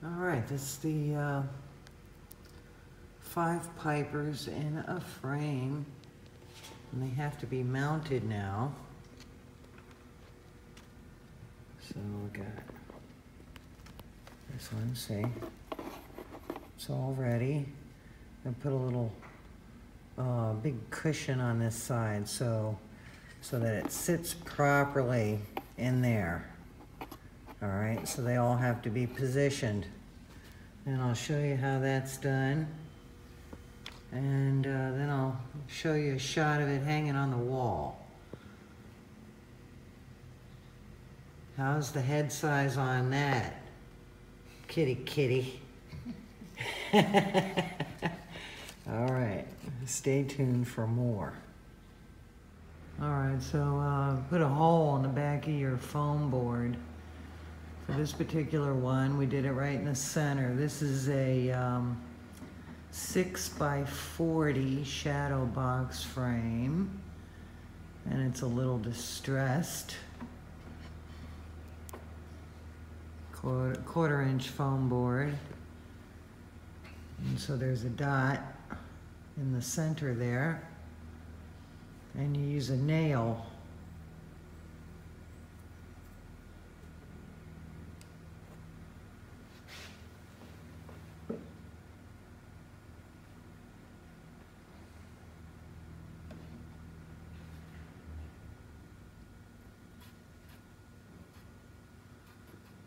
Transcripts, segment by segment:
All right, this is the 5 pipers in a frame, and they have to be mounted now. So we got this one, see? It's all ready. I'm gonna put a little big cushion on this side so that it sits properly in there. All right, so they all have to be positioned. And I'll show you how that's done. And then I'll show you a shot of it hanging on the wall. How's the head size on that? Kitty, kitty. All right, stay tuned for more. All right, so put a hole in the back of your foam board. For this particular one, we did it right in the center. This is a 6x40 shadow box frame, and it's a little distressed. Quarter-inch foam board. And so there's a dot in the center there, and you use a nail.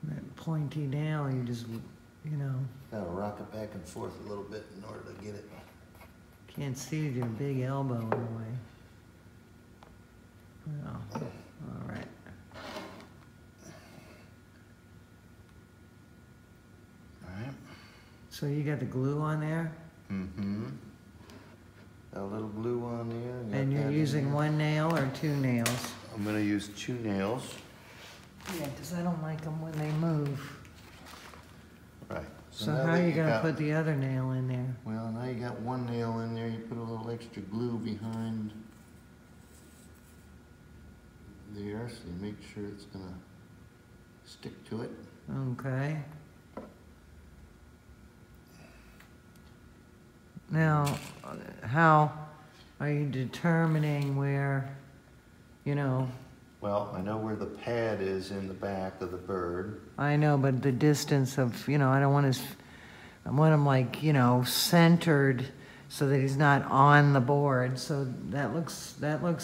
That pointy nail, you just, you know. Gotta rock it back and forth a little bit in order to get it. Can't see with your big elbow in the way. Well, all right. All right. So you got the glue on there? Mm-hmm. Got a little glue on there. And you're using one nail or 2 nails? I'm gonna use 2 nails. Yeah, because I don't like them when they move. Right. So how are you going to put the other nail in there? Well, now you got 1 nail in there. You put a little extra glue behind there, so you make sure it's gonna stick to it. Okay. Now, how are you determining where, you know? Well, I know where the pad is in the back of the bird. I know, but the distance of, you know, I want him like, you know, centered so that he's not on the board. So that looks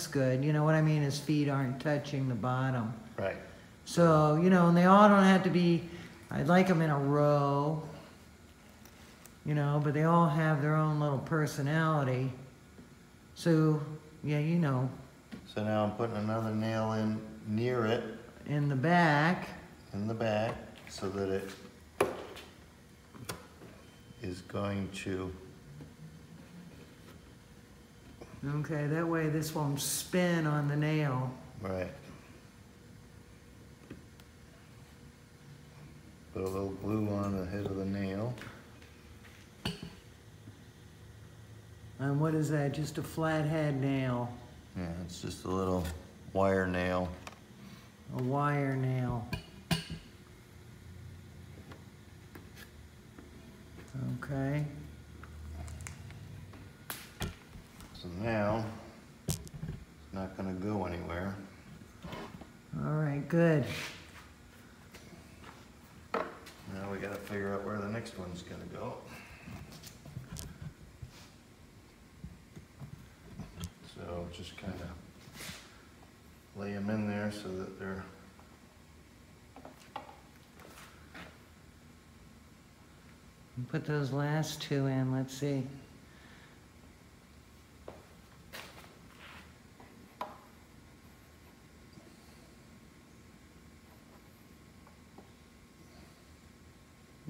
good. You know what I mean? His feet aren't touching the bottom. Right. So, you know, and they all don't have to be, I'd like them in a row, you know, but they all have their own little personality. So, yeah, you know. So now I'm putting another nail in near it. In the back. In the back, so that it is going to. Okay, that way this won't spin on the nail. Right. Put a little glue on the head of the nail. And what is that? Just a flathead nail? Yeah, it's just a little wire nail. A wire nail. Okay. So now, it's not gonna go anywhere. All right, good. Now we gotta figure out where the next one's gonna go. So just kind of lay them in there so that they're Put those last 2 in, let's see.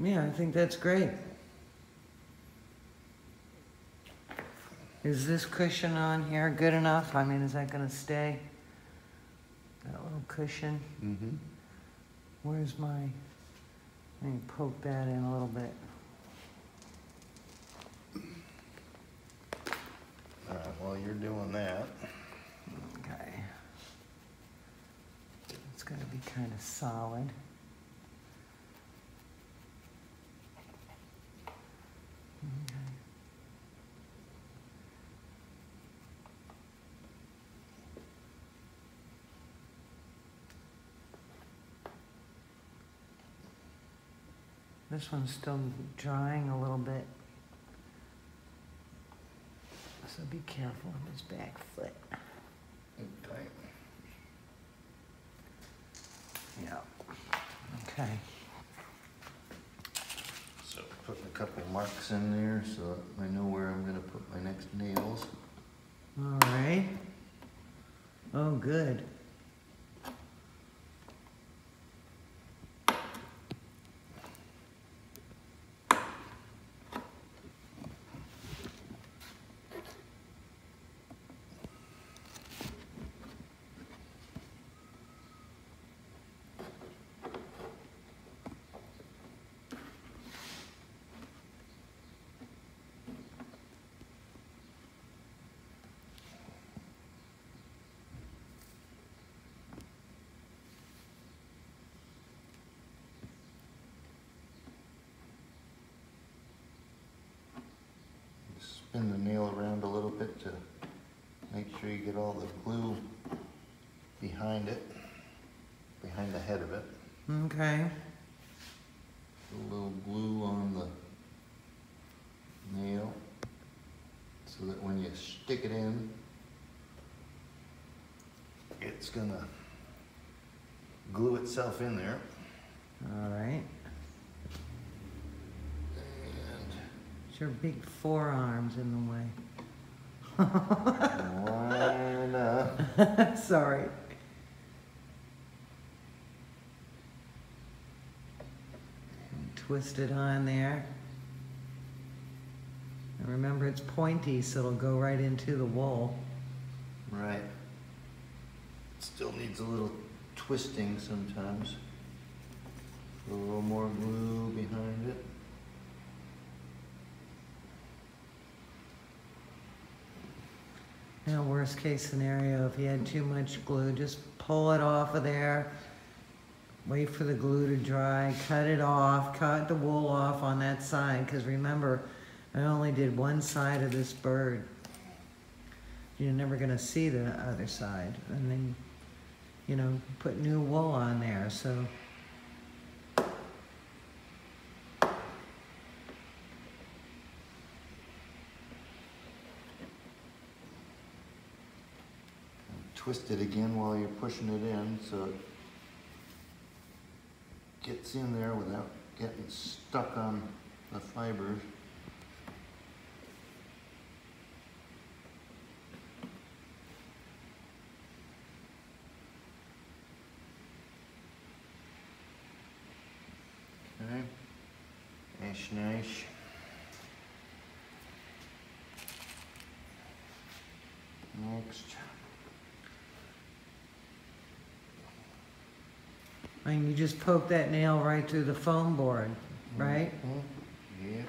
Yeah, I think that's great. Is this cushion on here good enough? I mean, is that going to stay? That little cushion? Mm-hmm. Where's my... Let me poke that in a little bit. All right, while you're doing that. Okay. It's got to be kind of solid. This one's still drying a little bit. So be careful of his back foot. Okay. Yeah. Okay. So putting a couple marks in there so that I know where I'm gonna put my next nails. All right. Oh, good. Spin the nail around a little bit to make sure you get all the glue behind it, behind the head of it. Okay. A little glue on the nail so that when you stick it in, it's gonna glue itself in there. All right. And It's your big forearms in the way. line up. Sorry. Twist it on there. And remember, it's pointy, so it'll go right into the wool. Right. Still needs a little twisting sometimes. A little more glue behind it. Now, worst case scenario, if you had too much glue, just pull it off of there. Wait for the glue to dry, cut it off, cut the wool off on that side, because remember, I only did one side of this bird. You're never gonna see the other side. And then, you know, put new wool on there, so. Twist it again while you're pushing it in so it gets in there without getting stuck on the fibers. Okay, nice. Next. I mean, you just poke that nail right through the foam board, right? Mm-hmm. Yeah.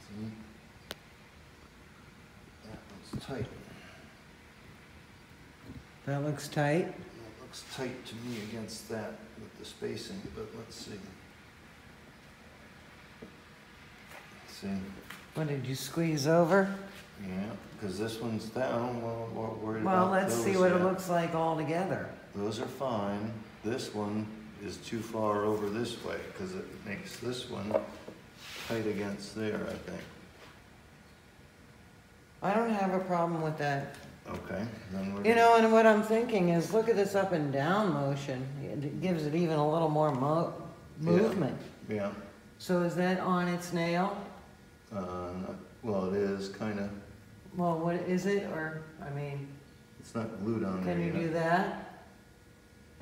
See? That one's tight. That looks tight. It looks tight to me against that with the spacing, but let's see. See? What, did you squeeze over? Yeah, because this one's down. Well, we're worried Well, about let's those see what it yet. looks like all together. Those are fine. This one is too far over this way because it makes this one tight against there, I think. I don't have a problem with that. Okay, then we're. You know, and what I'm thinking is, look at this up and down motion. It gives it even a little more movement. Yeah. So is that on its nail? Well, it is kind of. Well, what is it? Or, I mean, It's not glued on there can you yet. do that?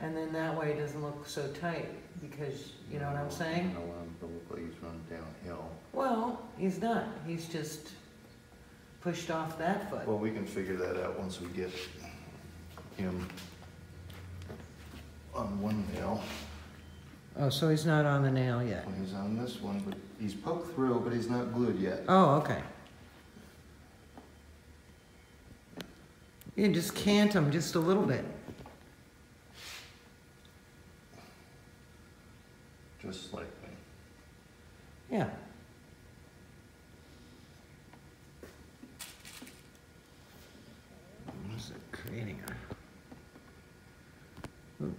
And then that way it doesn't look so tight, because, you know what I'm saying? I don't want him to look like he's running downhill. Well, he's not. He's just pushed off that foot. Well, we can figure that out once we get him on one nail. Oh, so he's not on the nail yet. When he's on this one, but he's poked through, but he's not glued yet. Oh, okay. You just cant him just a little bit. just slightly. Yeah. What is it creating? Oop.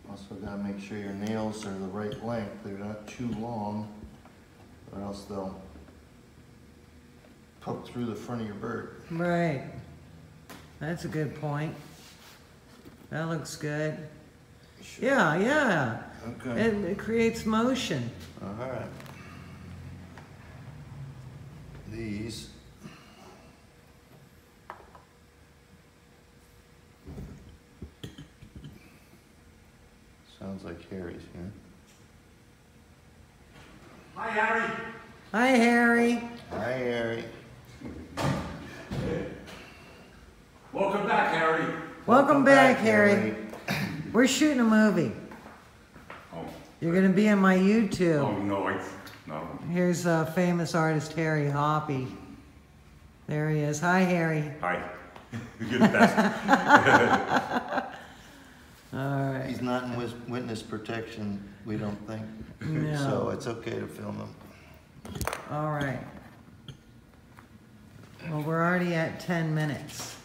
Also gotta make sure your nails are the right length, they're not too long, or else they'll poke through the front of your bird. Right. That's a good point. That looks good. Sure. Yeah, yeah. Okay. It creates motion. Alright. These. Sounds like Harry's here. Hi, Harry. Hi, Harry. Hi, Harry. Welcome back, Harry. Welcome back, Harry. We're shooting a movie. Oh, You're gonna be on my YouTube. oh no, no. Here's famous artist Harry Hoppy. There he is. Hi, Harry. Hi. You're the best. All right. He's not in witness protection, we don't think. No. So it's okay to film him. All right. Well, we're already at 10 minutes.